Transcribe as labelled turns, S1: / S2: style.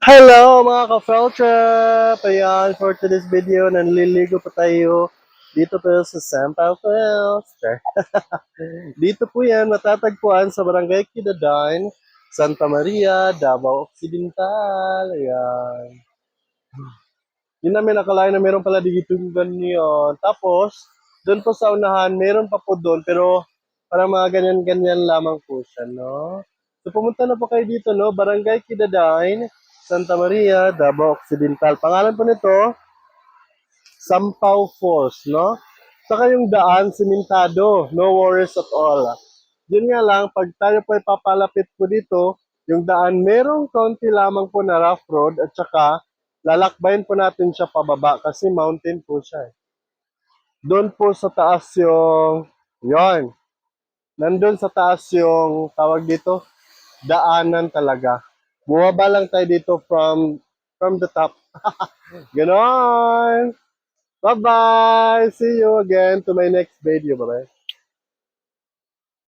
S1: Hello mga ka-Feltrip! Ayan, for today's video, nanliligo pa tayo dito po sa Sampa Falls. Dito po yan, matatagpuan sa Barangay Kidadan, Santa Maria, Davao Occidental. Ayan. Yun namin nakalain na meron pala dito yung ganyan. Tapos, doon po sa unahan, meron pa po doon, pero para mga ganyan-ganyan lamang po siya, no? So, pumunta na po kayo dito, no? Barangay Kidadan, Santa Maria, Davao Occidental. Pangalan po nito, Sampaw Falls, no? Saka yung daan, simentado, no worries at all. Yun nga lang, pag tayo po ay papalapit po dito, yung daan, merong kaunti lamang po na rough road at saka lalakbayin po natin siya pababa kasi mountain po siya. Doon po sa taas yon. Nandun sa taas yung tawag dito, daanan talaga. Bumaba lang tayo dito from the top. Ganon! Bye-bye! See you again to my next video. Bye-bye.